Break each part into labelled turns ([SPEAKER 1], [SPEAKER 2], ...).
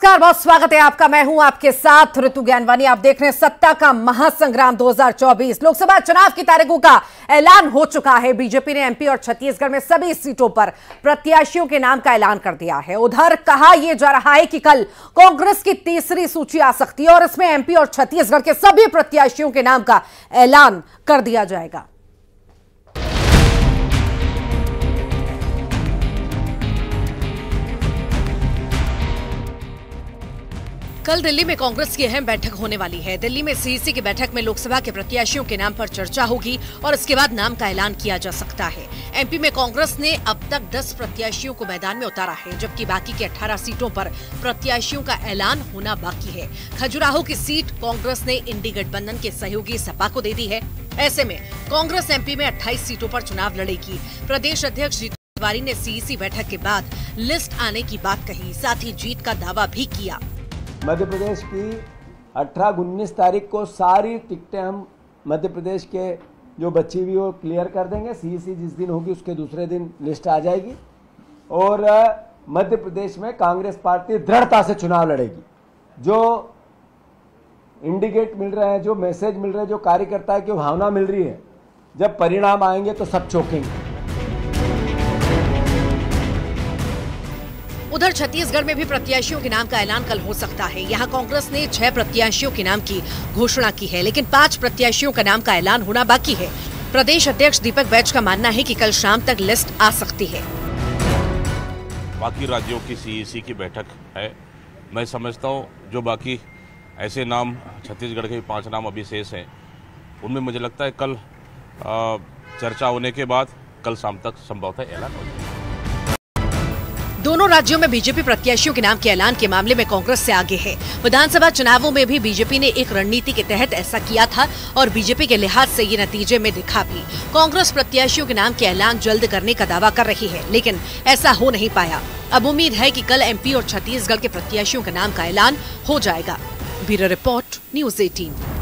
[SPEAKER 1] नमस्कार, बहुत स्वागत है आपका। मैं हूं आपके साथ ऋतु ज्ञानवानी। आप देख रहे हैं सत्ता का महासंग्राम 2024। लोकसभा चुनाव की तारीखों का ऐलान हो चुका है। बीजेपी ने एमपी और छत्तीसगढ़ में सभी सीटों पर प्रत्याशियों के नाम का ऐलान कर दिया है। उधर कहा यह जा रहा है कि कल कांग्रेस की तीसरी सूची आ सकती है और इसमें एमपी और छत्तीसगढ़ के सभी प्रत्याशियों के नाम का ऐलान कर दिया जाएगा। कल दिल्ली में कांग्रेस की अहम बैठक होने वाली है। दिल्ली में सीईसी की बैठक में लोकसभा के प्रत्याशियों के नाम पर चर्चा होगी और इसके बाद नाम का ऐलान किया जा सकता है। एमपी में कांग्रेस ने अब तक 10 प्रत्याशियों को मैदान में उतारा है, जबकि बाकी के 18 सीटों पर प्रत्याशियों का ऐलान होना बाकी है। खजुराहो की सीट कांग्रेस ने इंडी गठबंधन के सहयोगी सपा को दे दी है। ऐसे में कांग्रेस एमपी में 28 सीटों पर चुनाव लड़ेगी। प्रदेश अध्यक्ष जीतू पटवारी ने सीईसी बैठक के बाद लिस्ट आने की बात कही, साथ ही जीत का दावा भी किया।
[SPEAKER 2] मध्य प्रदेश की 18-19 तारीख को सारी टिकटें हम मध्य प्रदेश के जो बची हुई वो क्लियर कर देंगे। सीईसी जिस दिन होगी उसके दूसरे दिन लिस्ट आ जाएगी और मध्य प्रदेश में कांग्रेस पार्टी दृढ़ता से चुनाव लड़ेगी। जो इंडिकेट मिल रहे हैं, जो मैसेज मिल रहे हैं, जो कार्यकर्ता की भावना मिल रही है, जब परिणाम आएंगे तो सब चौंकेंगे।
[SPEAKER 1] उधर छत्तीसगढ़ में भी प्रत्याशियों के नाम का ऐलान कल हो सकता है। यहां कांग्रेस ने 6 प्रत्याशियों के नाम की घोषणा की है, लेकिन 5 प्रत्याशियों का नाम का ऐलान होना बाकी है। प्रदेश अध्यक्ष दीपक बैज का मानना है कि कल शाम तक लिस्ट आ सकती है।
[SPEAKER 3] बाकी राज्यों की सीईसी की बैठक है। मैं समझता हूं जो बाकी ऐसे नाम छत्तीसगढ़ के 5 नाम अभी शेष हैं, उनमें मुझे लगता है कल चर्चा होने के बाद कल शाम तक संभवतः ऐलान हो जाएगा।
[SPEAKER 1] दोनों राज्यों में बीजेपी प्रत्याशियों के नाम के ऐलान के मामले में कांग्रेस से आगे है। विधानसभा चुनावों में भी बीजेपी ने एक रणनीति के तहत ऐसा किया था और बीजेपी के लिहाज से ये नतीजे में दिखा भी। कांग्रेस प्रत्याशियों के नाम के ऐलान जल्द करने का दावा कर रही है, लेकिन ऐसा हो नहीं पाया। अब उम्मीद है कि कल एमपी और छत्तीसगढ़ के प्रत्याशियों के नाम का ऐलान हो जाएगा। Bureau report, news 18।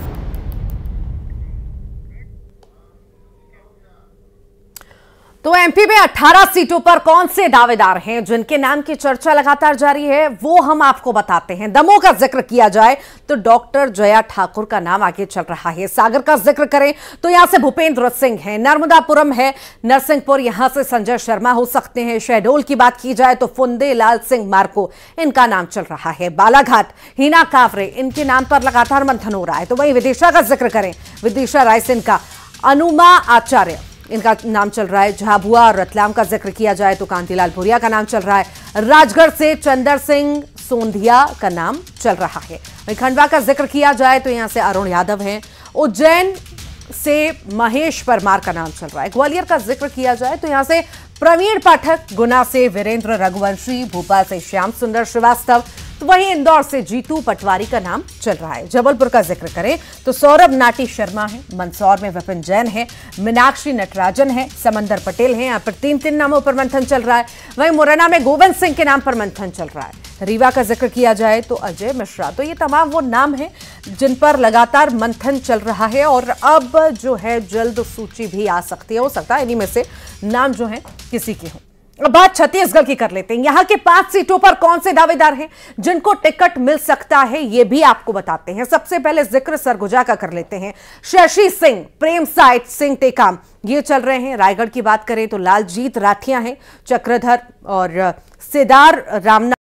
[SPEAKER 1] तो एमपी में 18 सीटों पर कौन से दावेदार हैं जिनके नाम की चर्चा लगातार जारी है, वो हम आपको बताते हैं। दमोह का जिक्र किया जाए तो डॉक्टर जया ठाकुर का नाम आगे चल रहा है। सागर का जिक्र करें तो यहां से भूपेंद्र सिंह है। नर्मदापुरम है, नरसिंहपुर, यहां से संजय शर्मा हो सकते हैं। शहडोल की बात की जाए तो फुंदे लाल सिंह मार्को, इनका नाम चल रहा है। बालाघाट हीना कावरे, इनके नाम पर लगातार मंथन हो रहा है। तो वहीं विदिशा का जिक्र करें, विदिशा रायसेन का अनुमा आचार्य, इनका नाम चल रहा है। झाबुआ और रतलाम का जिक्र किया जाए तो कांतिलाल भूरिया का नाम चल रहा है। राजगढ़ से चंदर सिंह सोंधिया का नाम चल रहा है। वहीं खंडवा का जिक्र किया जाए तो यहां से अरुण यादव हैं। उज्जैन से महेश परमार का नाम चल रहा है। ग्वालियर का जिक्र किया जाए तो यहां से प्रवीण पाठक, गुना से वीरेंद्र रघुवंशी, भोपाल से श्याम सुंदर श्रीवास्तव, तो वहीं इंदौर से जीतू पटवारी का नाम चल रहा है। जबलपुर का जिक्र करें तो सौरभ नाटी शर्मा है। मंदसौर में विपिन जैन है, मीनाक्षी नटराजन है, समंदर पटेल हैं। यहाँ पर 3 नामों पर मंथन चल रहा है। वहीं मुरैना में गोविंद सिंह के नाम पर मंथन चल रहा है। रीवा का जिक्र किया जाए तो अजय मिश्रा। तो ये तमाम वो नाम हैं जिन पर लगातार मंथन चल रहा है और अब जो है जल्द सूची भी आ सकती है। हो सकता है इन्हीं में से नाम जो है किसी के हों। अब बात छत्तीसगढ़ की कर लेते हैं। यहां के 5 सीटों पर कौन से दावेदार हैं जिनको टिकट मिल सकता है, ये भी आपको बताते हैं। सबसे पहले जिक्र सरगुजा का कर लेते हैं। शशि सिंह, प्रेम साइट सिंह टेकाम, ये चल रहे हैं। रायगढ़ की बात करें तो लालजीत राठिया हैं। चक्रधर और सिदार रामनाथ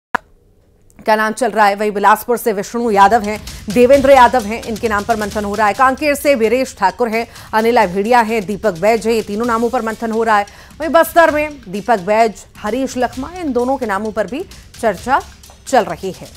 [SPEAKER 1] का नाम चल रहा है। वही बिलासपुर से विष्णु यादव हैं, देवेंद्र यादव हैं, इनके नाम पर मंथन हो रहा है। कांकेर से वीरेश ठाकुर हैं, अनिला भेड़िया है, दीपक बैज है। ये तीनों नामों पर मंथन हो रहा है। वही बस्तर में दीपक बैज, हरीश लखमा, इन दोनों के नामों पर भी चर्चा चल रही है।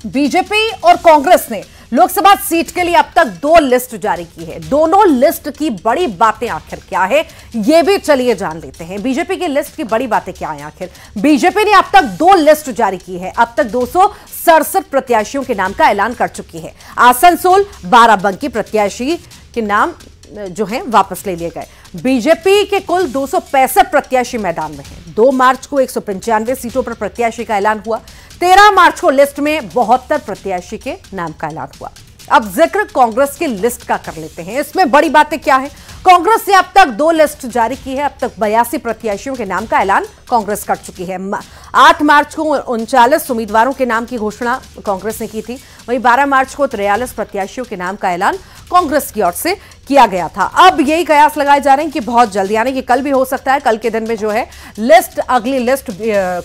[SPEAKER 1] बीजेपी और कांग्रेस ने लोकसभा सीट के लिए अब तक 2 लिस्ट जारी की है। दोनों लिस्ट की बड़ी बातें आखिर क्या है, यह भी चलिए जान लेते हैं। बीजेपी की लिस्ट की बड़ी बातें क्या है आखिर। बीजेपी ने अब तक 2 लिस्ट जारी की है। अब तक 267 प्रत्याशियों के नाम का ऐलान कर चुकी है। आसनसोल, बाराबंकी प्रत्याशी के नाम जो है वापस ले लिए गए। बीजेपी के कुल 265 प्रत्याशी मैदान में हैं। 2 मार्च को 195 सीटों पर प्रत्याशी का ऐलान हुआ। 13 मार्च को लिस्ट में 72 प्रत्याशी के नाम का ऐलान हुआ। अब जिक्र कांग्रेस की लिस्ट का कर लेते हैं। इसमें बड़ी बातें क्या है? कांग्रेस ने अब तक 2 लिस्ट जारी की है। अब तक 82 प्रत्याशियों के नाम का ऐलान कांग्रेस कर चुकी है। 8 मार्च को 39 उम्मीदवारों के नाम की घोषणा कांग्रेस ने की थी। वहीं 12 मार्च को 43 प्रत्याशियों के नाम का ऐलान कांग्रेस की ओर से किया गया था। अब यही कयास लगाए जा रहे हैं कि बहुत जल्द, यानी कि कल भी हो सकता है, कल के दिन में जो है लिस्ट, अगली लिस्ट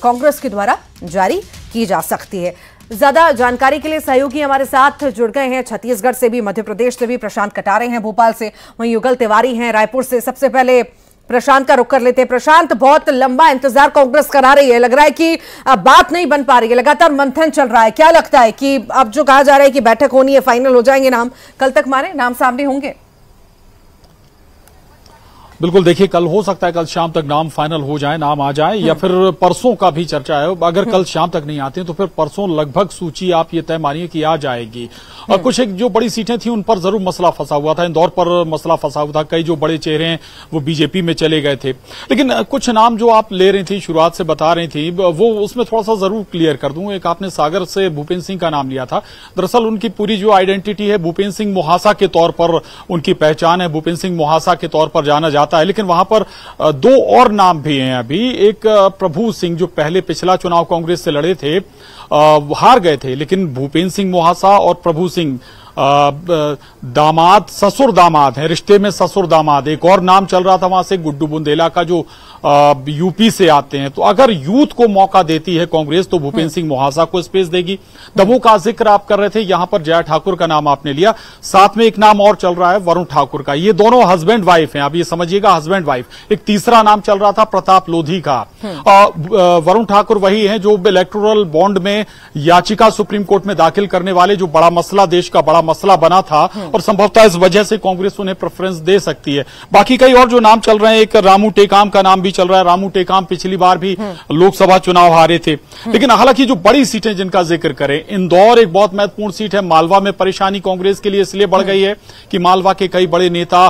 [SPEAKER 1] कांग्रेस के द्वारा जारी की जा सकती है। ज्यादा जानकारी के लिए सहयोगी हमारे साथ जुड़ गए हैं, छत्तीसगढ़ से भी, मध्य प्रदेश से भी प्रशांत कटारे हैं भोपाल से, वहीं युगल तिवारी हैं रायपुर से। सबसे पहले प्रशांत का रुख कर लेते हैं। प्रशांत, बहुत लंबा इंतजार कांग्रेस करा रही है, लग रहा है कि अब बात नहीं बन पा रही है, लगातार मंथन चल रहा है। क्या लगता है कि अब जो कहा जा रहा है कि बैठक होनी है, फाइनल हो जाएंगे नाम, कल तक माने नाम सामने होंगे?
[SPEAKER 4] बिल्कुल, देखिए कल हो सकता है कल शाम तक नाम फाइनल हो जाए, नाम आ जाए, या फिर परसों का भी चर्चा है। अगर कल शाम तक नहीं आते तो फिर परसों लगभग सूची आप ये तय मानिए कि आ जाएगी। और कुछ एक जो बड़ी सीटें थी उन पर जरूर मसला फंसा हुआ था। इंदौर पर मसला फंसा हुआ था, कई जो बड़े चेहरे हैं वो बीजेपी में चले गए थे। लेकिन कुछ नाम जो आप ले रही थी, शुरुआत से बता रही थी, वो उसमें थोड़ा सा जरूर क्लियर कर दूं। एक आपने सागर से भूपेन्द्र सिंह का नाम लिया था। दरअसल उनकी पूरी जो आइडेंटिटी है भूपेन्द्र सिंह मोहासा के तौर पर उनकी पहचान है, भूपेन्द्र सिंह मोहासा के तौर पर जाना जाता है। लेकिन वहां पर 2 और नाम भी हैं अभी। एक प्रभु सिंह जो पहले पिछला चुनाव कांग्रेस से लड़े थे, हार गए थे, लेकिन भूपेन्द्र सिंह मोहासा और प्रभु सिंह दामाद, ससुर दामाद है, रिश्ते में ससुर दामाद। एक और नाम चल रहा था वहां से गुड्डू बुंदेला का, जो यूपी से आते हैं। तो अगर यूथ को मौका देती है कांग्रेस तो भूपेन्द्र सिंह मोहासा को स्पेस देगी। दमोह का जिक्र आप कर रहे थे, यहां पर जया ठाकुर का नाम आपने लिया, साथ में एक नाम और चल रहा है वरुण ठाकुर का। ये दोनों हस्बैंड वाइफ हैं, आप ये समझिएगा, हस्बैंड वाइफ। एक तीसरा नाम चल रहा था प्रताप लोधी का। वरुण ठाकुर वही है जो इलेक्टोरल बॉन्ड में याचिका सुप्रीम कोर्ट में दाखिल करने वाले, जो बड़ा मसला, देश का बड़ा मसला बना था, और संभवतः इस वजह से कांग्रेस उन्हें प्रेफरेंस दे सकती है। बाकी कई और जो नाम चल रहे हैं, एक रामू टेकाम का नाम भी चल रहा है। रामू टेकाम पिछली बार भी लोकसभा चुनाव हारे थे। लेकिन हालांकि जो बड़ी सीटें जिनका जिक्र करें, इंदौर एक बहुत महत्वपूर्ण सीट है। मालवा में परेशानी कांग्रेस के लिए इसलिए बढ़ गई है कि मालवा के कई बड़े नेता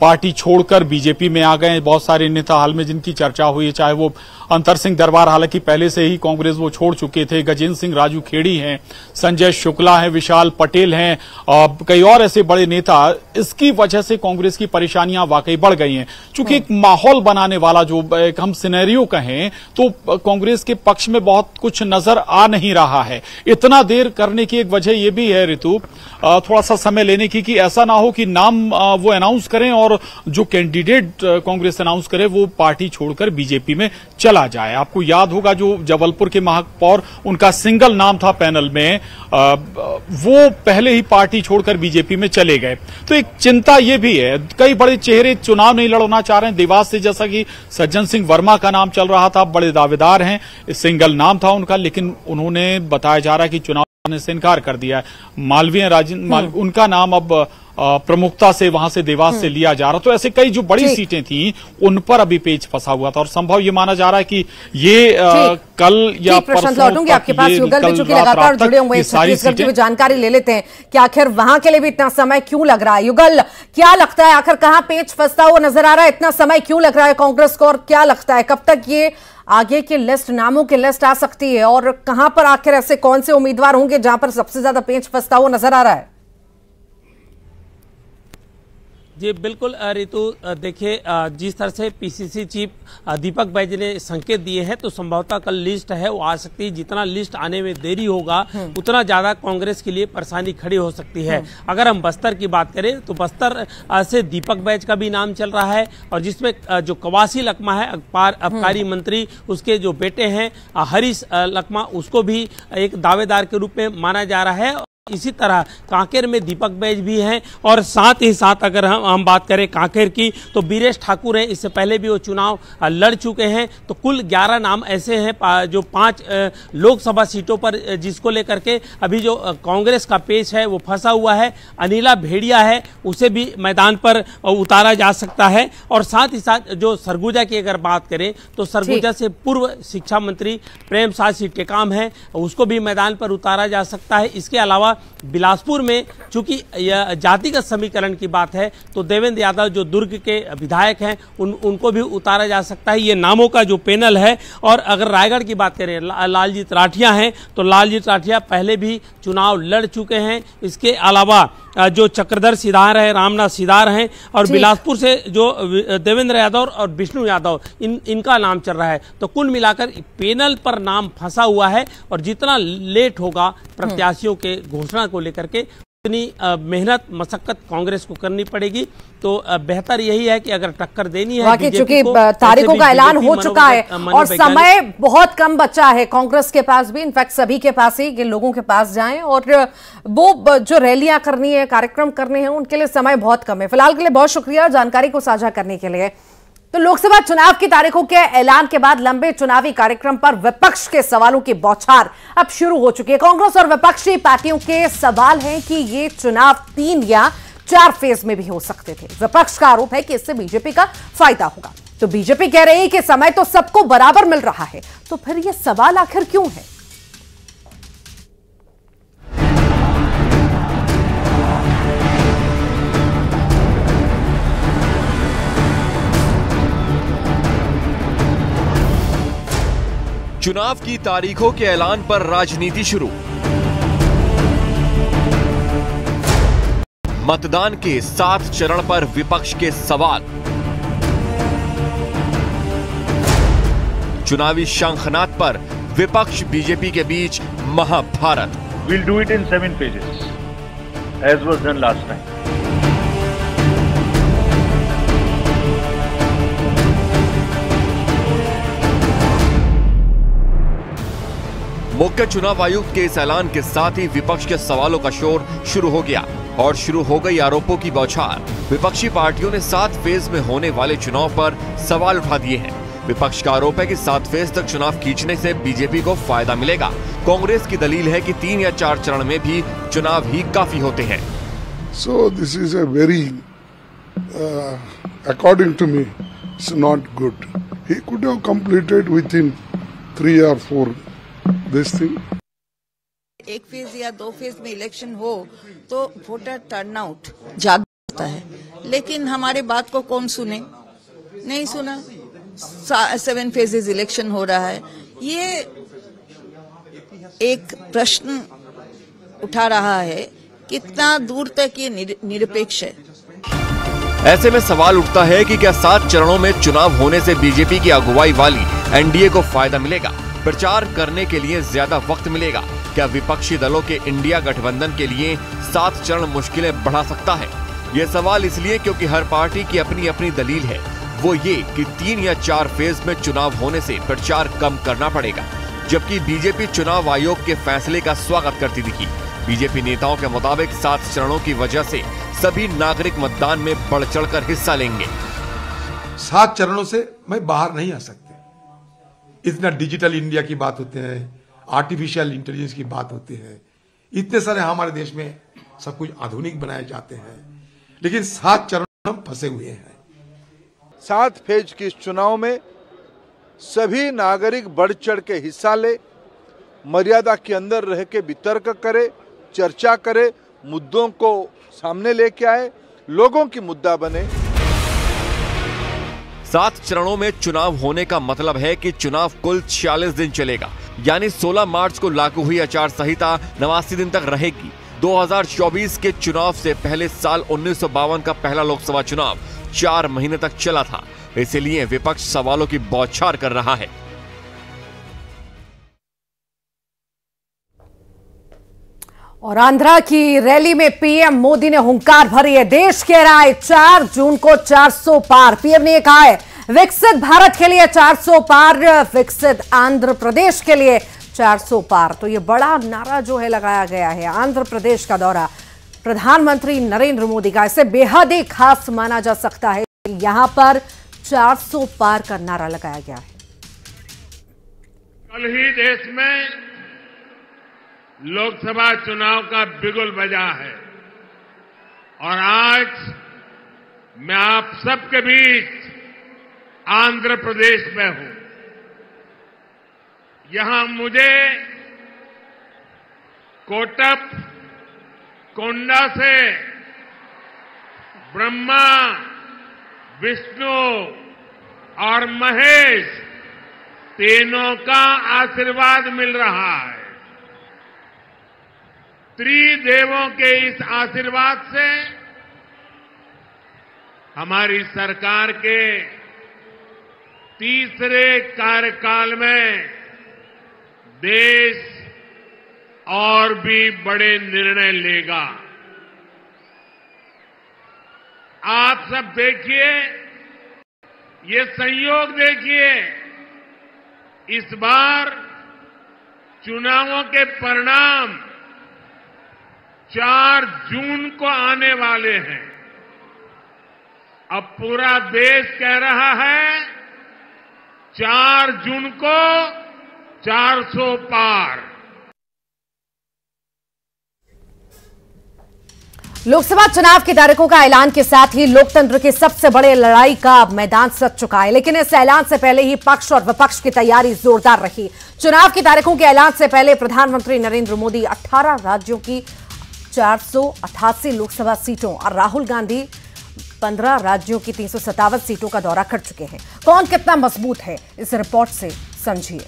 [SPEAKER 4] पार्टी छोड़कर बीजेपी में आ गए। बहुत सारे नेता हाल में जिनकी चर्चा हुई है, चाहे वो अंतर सिंह दरबार, हालांकि पहले से ही कांग्रेस वो छोड़ चुके थे, गजेंद्र सिंह राजू खेड़ी हैं, संजय शुक्ला हैं, विशाल पटेल हैं, कई और ऐसे बड़े नेता। इसकी वजह से कांग्रेस की परेशानियां वाकई बढ़ गई हैं। चूंकि एक माहौल बनाने वाला जो एक हम सिनेरियो कहें तो कांग्रेस के पक्ष में बहुत कुछ नजर आ नहीं रहा है। इतना देर करने की एक वजह यह भी है ऋतु, थोड़ा सा समय लेने की, कि ऐसा ना हो कि नाम वो अनाउंस करें और जो कैंडिडेट कांग्रेस अनाउंस करे वो पार्टी छोड़कर बीजेपी में चला जाए। आपको याद होगा जो जबलपुर के महापौर, उनका सिंगल नाम था पैनल में, वो पहले ही पार्टी छोड़कर बीजेपी में चले गए। तो एक चिंता ये भी है, कई बड़े चेहरे चुनाव नहीं लड़ना चाह रहे हैं। देवास से जैसा कि सज्जन सिंह वर्मा का नाम चल रहा था, बड़े दावेदार हैं, सिंगल नाम था उनका, लेकिन उन्होंने बताया जा रहा है कि चुनाव से इनकार कर दिया है। मालवीय उनका नाम अब प्रमुखता से वहां से देवास से लिया जा रहा। तो ऐसे कई जो बड़ी सीटें थी उन पर अभी पेच फंसा हुआ था, और संभव ये माना जा रहा है कि ये कल या परसों लौटूंगी
[SPEAKER 1] आपके पास। युगल भी चूंकि लगातार जुड़े हुए छत्तीसगढ़ की भी जानकारी ले लेते हैं कि आखिर वहां के लिए भी इतना समय क्यों लग रहा है। युगल, क्या लगता है आखिर कहां पेच फंसता हुआ नजर आ रहा है, इतना समय क्यों लग रहा है कांग्रेस को, और क्या लगता है कब तक ये आगे की लिस्ट, नामों की लिस्ट आ सकती है, और कहां पर आखिर ऐसे कौन से उम्मीदवार होंगे जहां पर सबसे ज्यादा पेच फंसता हुआ नजर आ रहा है?
[SPEAKER 5] जी बिल्कुल ऋतु, देखिए जिस तरह से पीसीसी चीफ दीपक बैज ने संकेत दिए हैं तो संभवतः कल लिस्ट है वो आ सकती है। जितना लिस्ट आने में देरी होगा उतना ज्यादा कांग्रेस के लिए परेशानी खड़ी हो सकती है। अगर हम बस्तर की बात करें तो बस्तर से दीपक बैज का भी नाम चल रहा है, और जिसमें जो कवासी लकमा है आबकारी मंत्री, उसके जो बेटे हैं हरीश लकमा, उसको भी एक दावेदार के रूप में माना जा रहा है। इसी तरह कांकेर में दीपक बैज भी हैं, और साथ ही साथ अगर हम बात करें कांकेर की तो बीरेश ठाकुर हैं, इससे पहले भी वो चुनाव लड़ चुके हैं। तो कुल 11 नाम ऐसे हैं जो 5 लोकसभा सीटों पर जिसको लेकर के अभी जो कांग्रेस का पेच है वो फंसा हुआ है। अनिला भेड़िया है, उसे भी मैदान पर उतारा जा सकता है। और साथ ही साथ जो सरगुजा की अगर बात करें तो सरगुजा से पूर्व शिक्षा मंत्री प्रेम सासी टेकाम है, उसको भी मैदान पर उतारा जा सकता है। इसके अलावा बिलासपुर में चूंकि जातिगत समीकरण की बात है तो देवेंद्र यादव जो दुर्ग के विधायक हैं उनको भी उतारा जा सकता है। ये नामों का जो पैनल है। और अगर रायगढ़ की बात करें, लालजीत राठिया हैं तो लालजीत राठिया पहले भी चुनाव लड़ चुके हैं। इसके अलावा जो चक्रधर सिदार है, रामनाथ सिदार हैं, और बिलासपुर से जो देवेंद्र यादव और विष्णु यादव इनका नाम चल रहा है। तो कुल मिलाकर पैनल पर नाम फंसा हुआ है और जितना लेट होगा प्रत्याशियों के घोषणा को लेकर के इतनी मेहनत मशक्कत कांग्रेस को करनी पड़ेगी। तो बेहतर यही है कि अगर टक्कर देनी है
[SPEAKER 1] चूंकि तारीखों का ऐलान हो चुका है और समय बहुत कम बचा है कांग्रेस के पास भी, इनफैक्ट सभी के पास ही, कि लोगों के पास जाएं और वो जो रैलियां करनी है, कार्यक्रम करने हैं, उनके लिए समय बहुत कम है। फिलहाल के लिए बहुत शुक्रिया जानकारी को साझा करने के लिए। तो लोकसभा चुनाव की तारीखों के ऐलान के बाद लंबे चुनावी कार्यक्रम पर विपक्ष के सवालों की बौछार अब शुरू हो चुकी है। कांग्रेस और विपक्षी पार्टियों के सवाल हैं कि ये चुनाव 3 या 4 फेज में भी हो सकते थे। विपक्ष का आरोप है कि इससे बीजेपी का फायदा होगा, तो बीजेपी कह रही है कि समय तो सबको बराबर मिल रहा है, तो फिर ये सवाल आखिर क्यों है?
[SPEAKER 6] चुनाव की तारीखों के ऐलान पर राजनीति शुरू। मतदान के 7 चरण पर विपक्ष के सवाल। चुनावी शंखनाद पर विपक्ष बीजेपी के बीच Mahabharat.
[SPEAKER 7] We'll do it in 7 phases, as was done last time.
[SPEAKER 6] मुख्य चुनाव आयुक्त के इस ऐलान के साथ ही विपक्ष के सवालों का शोर शुरू हो गया और शुरू हो गई आरोपों की बौछार। विपक्षी पार्टियों ने 7 फेज में होने वाले चुनाव पर सवाल उठा दिए हैं। विपक्ष का आरोप है कि 7 फेज तक चुनाव खींचने से बीजेपी को फायदा मिलेगा। कांग्रेस की दलील है कि 3 या 4 चरण में भी चुनाव ही काफी होते हैं।
[SPEAKER 8] So this is a very, according to me, it's not good. He could have completed within 3 or 4 this thing.
[SPEAKER 9] एक फेज या 2 फेज में इलेक्शन हो तो वोटर टर्नआउट ज्यादा होता है, लेकिन हमारे बात को कौन सुने? नहीं सुना। 7 फेजेस इलेक्शन हो रहा है। ये एक प्रश्न उठा रहा है कितना दूर तक ये निरपेक्ष है।
[SPEAKER 6] ऐसे में सवाल उठता है कि क्या 7 चरणों में चुनाव होने से बीजेपी की अगुवाई वाली एनडीए को फायदा मिलेगा? प्रचार करने के लिए ज्यादा वक्त मिलेगा? क्या विपक्षी दलों के इंडिया गठबंधन के लिए 7 चरण मुश्किलें बढ़ा सकता है? ये सवाल इसलिए क्योंकि हर पार्टी की अपनी अपनी दलील है। वो ये कि 3 या 4 फेज में चुनाव होने से प्रचार कम करना पड़ेगा, जबकि बीजेपी चुनाव आयोग के फैसले का स्वागत करती दिखी। बीजेपी नेताओं के मुताबिक 7 चरणों की वजह से सभी नागरिक मतदान में बढ़ चढ़कर हिस्सा लेंगे।
[SPEAKER 10] 7 चरणों से मैं बाहर नहीं आ सकते। इतना डिजिटल इंडिया की बात होते हैं, आर्टिफिशियल इंटेलिजेंस की बात होती है, इतने सारे हमारे देश में सब कुछ आधुनिक बनाए जाते हैं, लेकिन 7 चरण हम फंसे हुए हैं।
[SPEAKER 11] 7 फेज के चुनाव में सभी नागरिक बढ़ चढ़ के हिस्सा ले, मर्यादा के अंदर रह के वितर्क करे, चर्चा करे, मुद्दों को सामने लेके आए, लोगों की मुद्दा बने।
[SPEAKER 6] 7 चरणों में चुनाव होने का मतलब है कि चुनाव कुल 46 दिन चलेगा, यानी 16 मार्च को लागू हुई आचार संहिता 89 दिन तक रहेगी। 2024 के चुनाव से पहले साल 1952 का पहला लोकसभा चुनाव 4 महीने तक चला था। इसलिए विपक्ष सवालों की बौछार कर रहा है।
[SPEAKER 1] और आंध्रा की रैली में पीएम मोदी ने हुंकार भरी है। देश कह रहा है 4 जून को 400 पार। पीएम ने कहा है विकसित भारत के लिए 400 पार, विकसित आंध्र प्रदेश के लिए 400 पार। तो ये बड़ा नारा जो है लगाया गया है। आंध्र प्रदेश का दौरा प्रधानमंत्री नरेंद्र मोदी का, इसे बेहद ही खास माना जा सकता है। यहां पर 400 पार का नारा लगाया गया है।
[SPEAKER 12] कल ही देश में लोकसभा चुनाव का बिगुल बजा है और आज मैं आप सबके बीच आंध्र प्रदेश में हूं। यहां मुझे कोटप कोंडा से ब्रह्मा, विष्णु और महेश तीनों का आशीर्वाद मिल रहा है। त्रिदेवों के इस आशीर्वाद से हमारी सरकार के तीसरे कार्यकाल में देश और भी बड़े निर्णय लेगा। आप सब देखिए, ये संयोग देखिए, इस बार चुनावों के परिणाम 4 जून को आने वाले हैं। अब पूरा देश कह रहा है 4 जून को 400 पार।
[SPEAKER 1] लोकसभा चुनाव की तारीखों का ऐलान के साथ ही लोकतंत्र की सबसे बड़े लड़ाई का मैदान सज चुका है, लेकिन इस ऐलान से पहले ही पक्ष और विपक्ष की तैयारी जोरदार रही। चुनाव की तारीखों के ऐलान से पहले प्रधानमंत्री नरेंद्र मोदी 18 राज्यों की 488 लोकसभा सीटों और राहुल गांधी 15 राज्यों की 357 सीटों का दौरा कर चुके हैं। कौन कितना मजबूत है, इस रिपोर्ट से समझिए।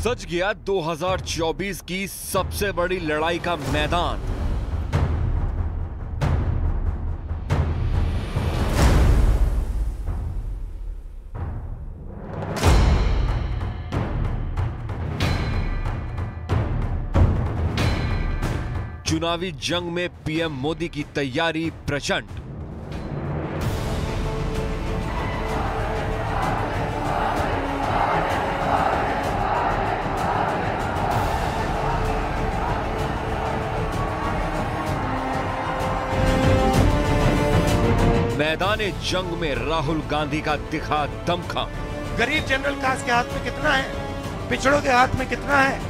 [SPEAKER 6] सज गया 2024 की सबसे बड़ी लड़ाई का मैदान। चुनावी जंग में पीएम मोदी की तैयारी प्रचंड। मैदाने जंग में राहुल गांधी का दिखा दमखम।
[SPEAKER 13] गरीब जनरल क्लास के हाथ में कितना है, पिछड़ों के हाथ में कितना है।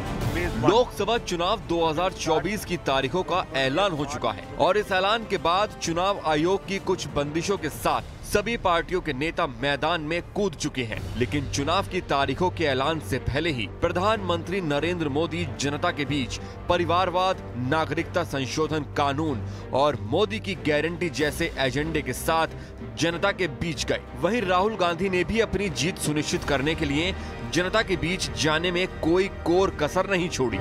[SPEAKER 6] लोकसभा चुनाव 2024 की तारीखों का ऐलान हो चुका है और इस ऐलान के बाद चुनाव आयोग की कुछ बंदिशों के साथ सभी पार्टियों के नेता मैदान में कूद चुके हैं। लेकिन चुनाव की तारीखों के ऐलान से पहले ही प्रधानमंत्री नरेंद्र मोदी जनता के बीच परिवारवाद, नागरिकता संशोधन कानून और मोदी की गारंटी जैसे एजेंडे के साथ जनता के बीच गए। वहीं राहुल गांधी ने भी अपनी जीत सुनिश्चित करने के लिए जनता के बीच जाने में कोई कोर कसर नहीं छोड़ी।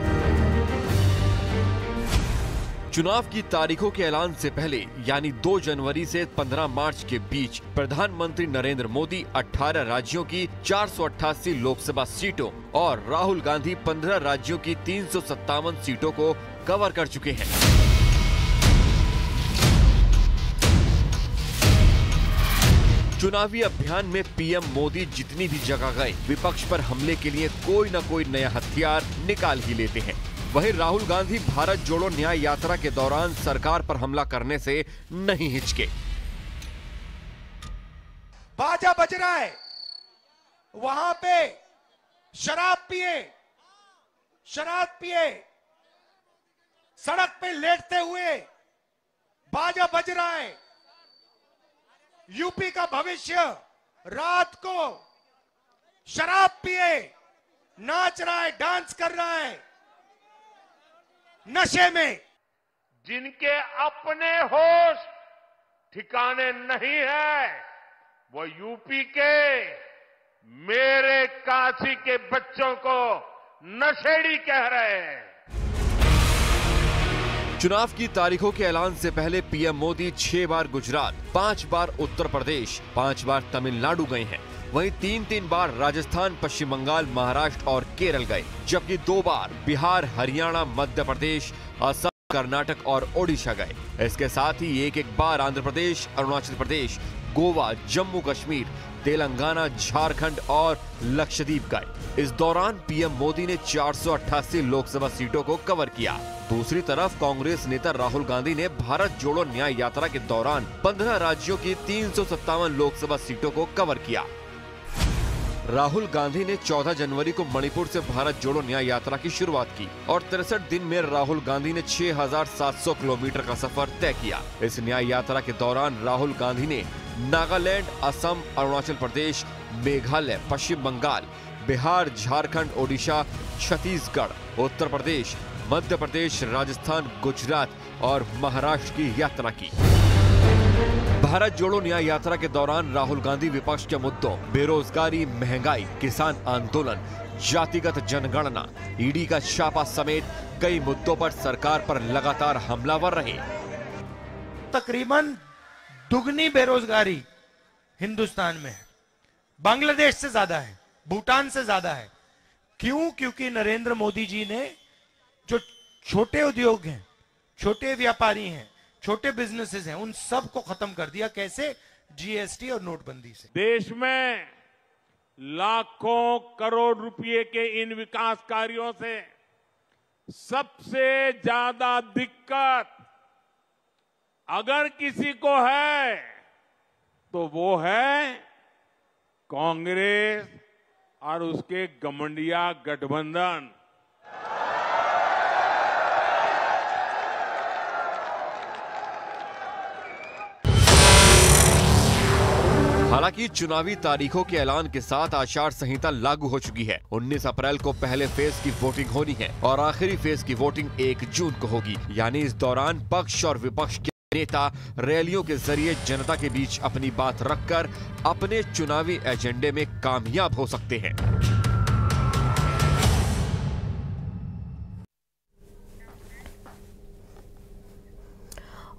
[SPEAKER 6] चुनाव की तारीखों के ऐलान से पहले यानी 2 जनवरी से 15 मार्च के बीच प्रधानमंत्री नरेंद्र मोदी 18 राज्यों की 488 लोकसभा सीटों और राहुल गांधी 15 राज्यों की 357 सीटों को कवर कर चुके हैं। चुनावी अभियान में पीएम मोदी जितनी भी जगह गए, विपक्ष पर हमले के लिए कोई न कोई नया हथियार निकाल ही लेते हैं। वहीं राहुल गांधी भारत जोड़ो न्याय यात्रा के दौरान सरकार पर हमला करने से नहीं हिचके।
[SPEAKER 13] बाजा बज रहा है, वहां पे शराब पिए सड़क पे लेटते हुए बाजा बज रहा है। यूपी का भविष्य रात को शराब पिए नाच रहा है, डांस कर रहा है नशे में।
[SPEAKER 12] जिनके अपने होश ठिकाने नहीं है, वो यूपी के मेरे काशी के बच्चों को नशेड़ी कह रहे हैं।
[SPEAKER 6] चुनाव की तारीखों के ऐलान से पहले पीएम मोदी 6 बार गुजरात, 5 बार उत्तर प्रदेश, 5 बार तमिलनाडु गए हैं। वहीं 3-3 बार राजस्थान, पश्चिम बंगाल, महाराष्ट्र और केरल गए, जबकि 2 बार बिहार, हरियाणा, मध्य प्रदेश, असम, कर्नाटक और ओडिशा गए। इसके साथ ही एक बार आंध्र प्रदेश, अरुणाचल प्रदेश, गोवा, जम्मू कश्मीर, तेलंगाना, झारखंड और लक्षद्वीप गए। इस दौरान पीएम मोदी ने 488 लोकसभा सीटों को कवर किया। दूसरी तरफ कांग्रेस नेता राहुल गांधी ने भारत जोड़ो न्याय यात्रा के दौरान 15 राज्यों की 357 लोकसभा सीटों को कवर किया। राहुल गांधी ने 14 जनवरी को मणिपुर से भारत जोड़ो न्याय यात्रा की शुरुआत की और 63 दिन में राहुल गांधी ने 6,700 किलोमीटर का सफर तय किया। इस न्याय यात्रा के दौरान राहुल गांधी ने नागालैंड, असम, अरुणाचल प्रदेश, मेघालय, पश्चिम बंगाल, बिहार, झारखंड, ओडिशा, छत्तीसगढ़, उत्तर प्रदेश, मध्य प्रदेश, राजस्थान, गुजरात और महाराष्ट्र की यात्रा की। भारत जोड़ो न्याय यात्रा के दौरान राहुल गांधी विपक्ष के मुद्दों बेरोजगारी, महंगाई, किसान आंदोलन, जातिगत जनगणना, ईडी का छापा समेत कई मुद्दों पर सरकार पर लगातार हमलावर रहे।
[SPEAKER 13] तकरीबन दुगनी बेरोजगारी हिंदुस्तान में है, बांग्लादेश से ज्यादा है, भूटान से ज्यादा है। क्यों? क्योंकि नरेंद्र मोदी जी ने जो छोटे उद्योग हैं, छोटे व्यापारी हैं, छोटे बिजनेसेस हैं, उन सब को खत्म कर दिया। कैसे? जीएसटी और नोटबंदी से।
[SPEAKER 12] देश में लाखों करोड़ रुपए के इन विकास कार्यों से सबसे ज्यादा दिक्कत अगर किसी को है तो वो है कांग्रेस और उसके गठबंधन गठबंधन।
[SPEAKER 6] हालांकि चुनावी तारीखों के ऐलान के साथ आचार संहिता लागू हो चुकी है। 19 अप्रैल को पहले फेज की वोटिंग होनी है और आखिरी फेज की वोटिंग 1 जून को होगी। यानी इस दौरान पक्ष और विपक्ष के नेता रैलियों के जरिए जनता के बीच अपनी बात रखकर अपने चुनावी एजेंडे में कामयाब हो सकते हैं।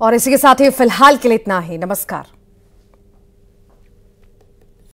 [SPEAKER 1] और इसी के साथ ही फिलहाल के लिए इतना ही। नमस्कार।